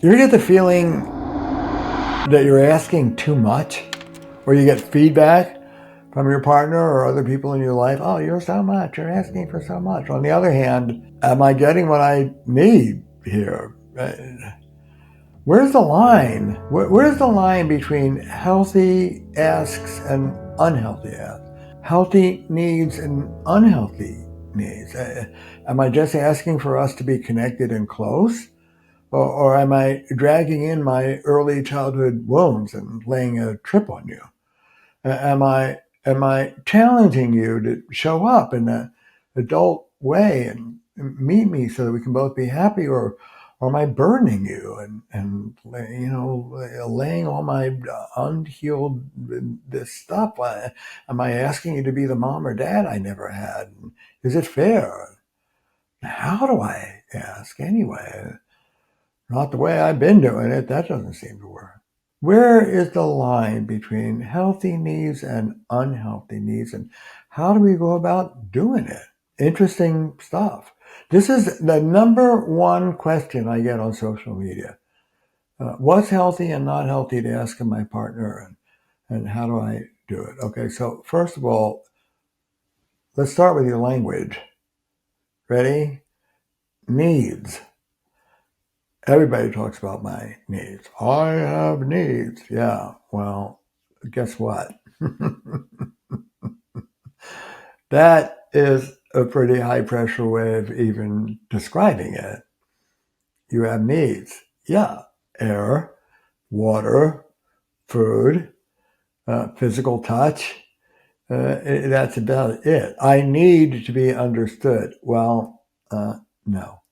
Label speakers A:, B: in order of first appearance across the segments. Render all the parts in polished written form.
A: You ever get the feeling that you're asking too much, or you get feedback from your partner or other people in your life? Oh, you're so much. You're asking for so much. On the other hand, am I getting what I need here? Where's the line? Where's the line between healthy asks and unhealthy asks? Healthy needs and unhealthy needs? Am I just asking for us to be connected and close? Or am I dragging in my early childhood wounds and laying a trip on you? Am I challenging you to show up in an adult way and meet me so that we can both be happy, or am I burdening you and laying all my unhealed this stuff? Am I asking you to be the mom or dad I never had? Is it fair? How do I ask anyway? Not the way I've been doing it. That doesn't seem to work. Where is the line between healthy needs and unhealthy needs, and how do we go about doing it? Interesting stuff. This is the number one question I get on social media. What's healthy and not healthy to ask of my partner, and how do I do it? Okay, so first of all, let's start with your language. Ready? Needs. Everybody talks about my needs. I have needs. Yeah, well, guess what? That is a pretty high pressure way of even describing it. You have needs. Yeah, air, water, food, physical touch. That's about it. I need to be understood. Well, no.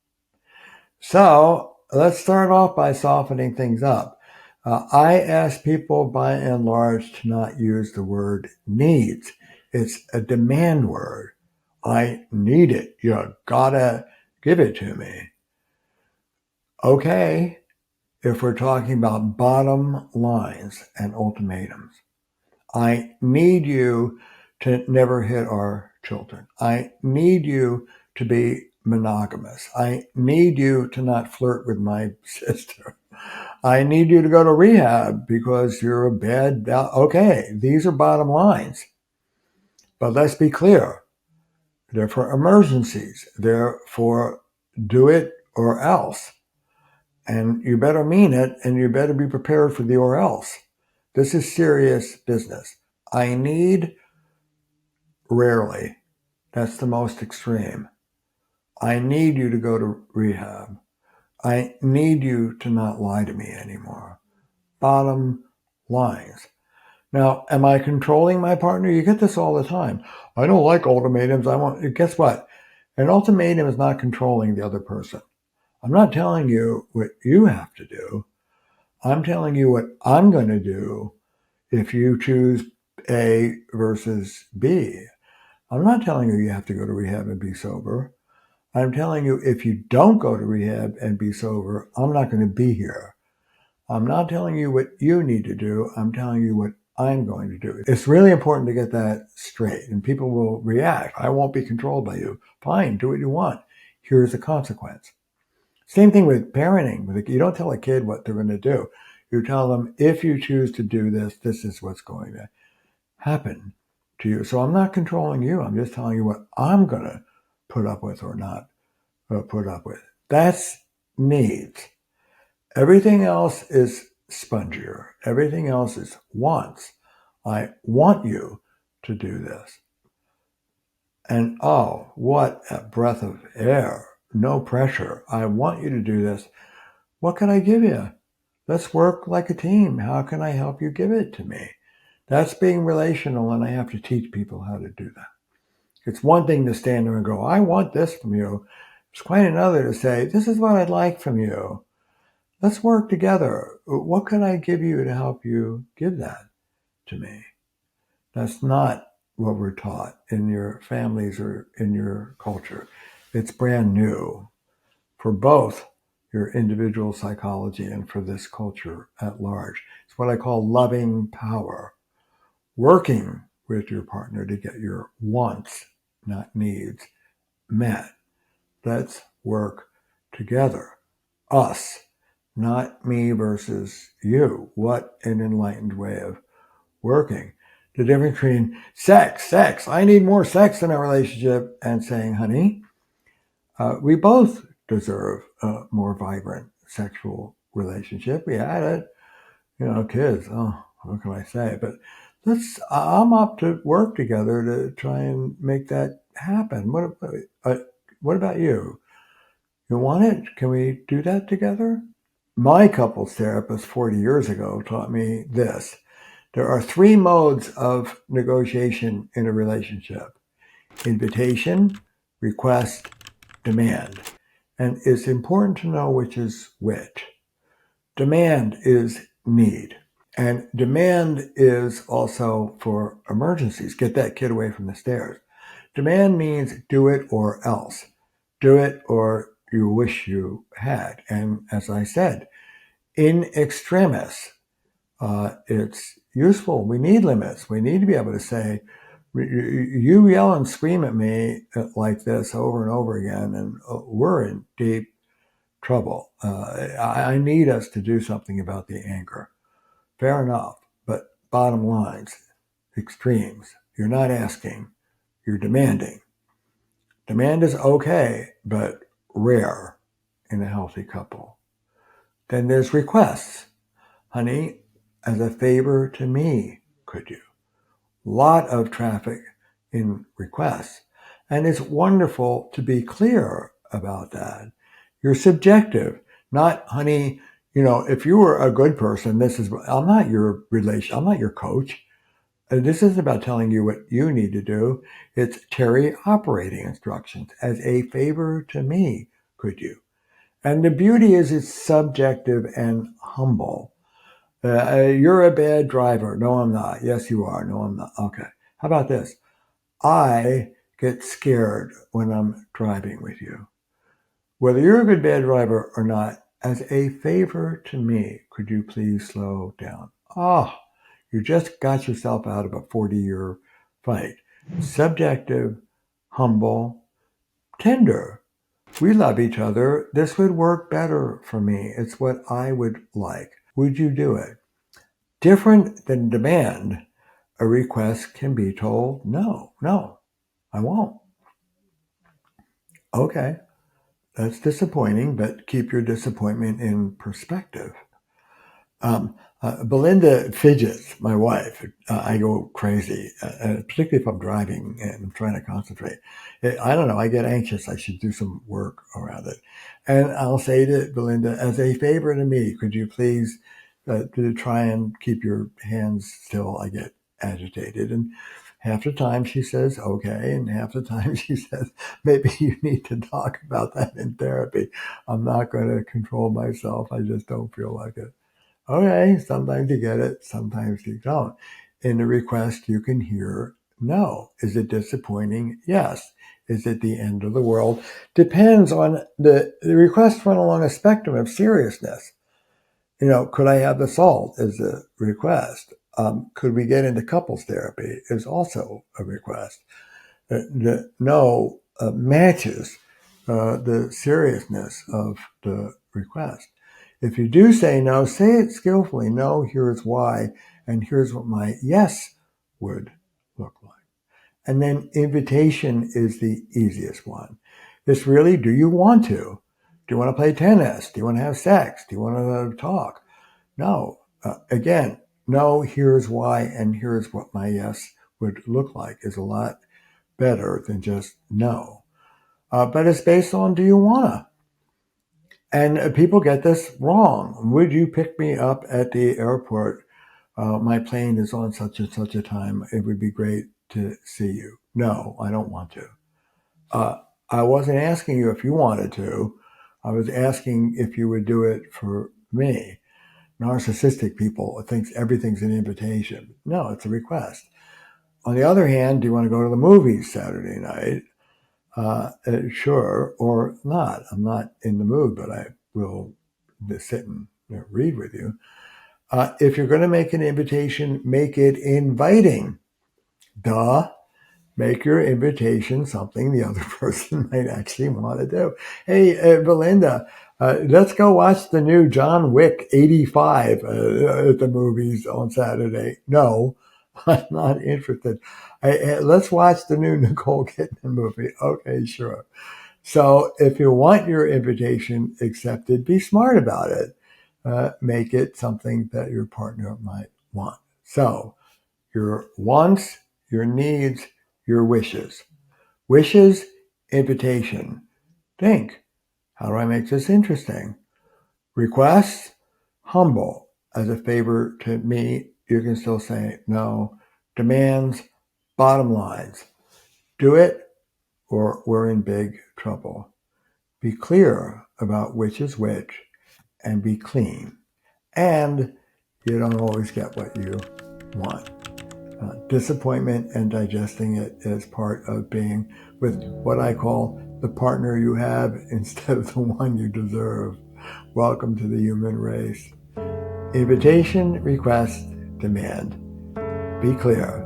A: So let's start off by softening things up. I ask people by and large to not use the word needs. It's a demand word. I need it. You gotta give it to me. Okay, if we're talking about bottom lines and ultimatums. I need you to never hit our children. I need you to be monogamous. I need you to not flirt with my sister. I need you to go to rehab because you're a bad. Okay, these are bottom lines. But let's be clear. They're for emergencies. They're for do it or else. And you better mean it, and you better be prepared for the or else. This is serious business. I need rarely. That's the most extreme. I need you to go to rehab. I need you to not lie to me anymore. Bottom lines. Now, am I controlling my partner? You get this all the time. I don't like ultimatums. I want. Guess what? An ultimatum is not controlling the other person. I'm not telling you what you have to do. I'm telling you what I'm going to do if you choose A versus B. I'm not telling you you have to go to rehab and be sober. I'm telling you if you don't go to rehab and be sober, I'm not going to be here. I'm not telling you what you need to do. I'm telling you what I'm going to do. It's really important to get that straight, and people will react. I won't be controlled by you. Fine, do what you want. Here's the consequence. Same thing with parenting. You don't tell a kid what they're going to do. You tell them, if you choose to do this, this is what's going to happen to you. So I'm not controlling you. I'm just telling you what I'm going to put up with or not put up with. That's needs. Everything else is spongier. Everything else is wants. I want you to do this. And oh, what a breath of air. No pressure. I want you to do this. What can I give you? Let's work like a team. How can I help you give it to me? That's being relational, and I have to teach people how to do that. It's one thing to stand there and go, I want this from you. It's quite another to say, this is what I'd like from you. Let's work together. What can I give you to help you give that to me? That's not what we're taught in your families or in your culture. It's brand new for both your individual psychology and for this culture at large. It's what I call loving power. Working with your partner to get your wants, not needs, met. Let's work together. Us, not me versus you. What an enlightened way of working. The difference between sex, I need more sex in a relationship, and saying, honey, we both deserve a more vibrant sexual relationship. We had it, kids. Oh, what can I say? But I'm up to work together to try and make that happen. What about you? You want it? Can we do that together? My couples therapist 40 years ago taught me this. There are three modes of negotiation in a relationship: invitation, request, demand. And it's important to know which is which. Demand is need. And demand is also for emergencies. Get that kid away from the stairs. Demand means do it or else. Do it or you wish you had. And as I said, in extremis, it's useful. We need limits. We need to be able to say, you yell and scream at me like this over and over again, and we're in deep trouble. I need us to do something about the anger. Fair enough. But bottom lines, extremes. You're not asking, you're demanding. Demand is okay, but rare in a healthy couple. Then there's requests. Honey, as a favor to me, could you? Lot of traffic in requests. And it's wonderful to be clear about that. You're subjective, not, honey, if you were a good person, I'm not your I'm not your coach. This isn't about telling you what you need to do. It's Terry operating instructions. As a favor to me, could you? And the beauty is it's subjective and humble. You're a bad driver. No, I'm not. Yes, you are. No, I'm not. Okay. How about this? I get scared when I'm driving with you. Whether you're a good bad driver or not, as a favor to me, could you please slow down? Oh, you just got yourself out of a 40-year fight. Subjective, humble, tender. We love each other. This would work better for me. It's what I would like. Would you do it? Different than demand, a request can be told, no, I won't. Okay, that's disappointing, but keep your disappointment in perspective. Belinda fidgets, my wife. I go crazy, particularly if I'm driving and I'm trying to concentrate. I don't know, I get anxious. I should do some work around it. And I'll say to Belinda, as a favor to me, could you please to try and keep your hands still? I get agitated. And half the time she says, okay. And half the time she says, maybe you need to talk about that in therapy. I'm not going to control myself. I just don't feel like it. Okay, sometimes you get it, sometimes you don't. In the request, you can hear no. Is it disappointing? Yes. Is it the end of the world? Depends on the request run along a spectrum of seriousness. Could I have the salt is a request. Could we get into couples therapy is also a request. The no matches the seriousness of the request. If you do say no, say it skillfully. No, here's why, and here's what my yes would look like. And then invitation is the easiest one. It's really, do you want to? Do you want to play tennis? Do you want to have sex? Do you want to talk? No. Again, no, here's why, and here's what my yes would look like is a lot better than just no. But it's based on, do you want to? And people get this wrong. Would you pick me up at the airport? My plane is on such and such a time. It would be great to see you. No, I don't want to. I wasn't asking you if you wanted to. I was asking if you would do it for me. Narcissistic people thinks everything's an invitation. No, it's a request. On the other hand, do you want to go to the movies Saturday night? Sure, or not. I'm not in the mood, but I will sit and read with you. If you're going to make an invitation, make it inviting. Duh. Make your invitation something the other person might actually want to do. Hey, Belinda, Let's go watch the new John Wick 85 at the movies on Saturday. No, I'm not interested. Let's watch the new Nicole Kidman movie. Okay, sure. So if you want your invitation accepted, be smart about it. Make it something that your partner might want. So your wants, your needs, your wishes. Wishes, invitation. Think, how do I make this interesting? Requests, humble. As a favor to me, you can still say no. Demands, bottom lines. Do it or we're in big trouble. Be clear about which is which and be clean. And you don't always get what you want. Disappointment and digesting it is part of being with what I call the partner you have instead of the one you deserve. Welcome to the human race. Invitation, request, demand. Be clear.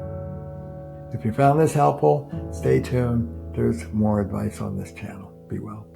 A: If you found this helpful, stay tuned. There's more advice on this channel. Be well.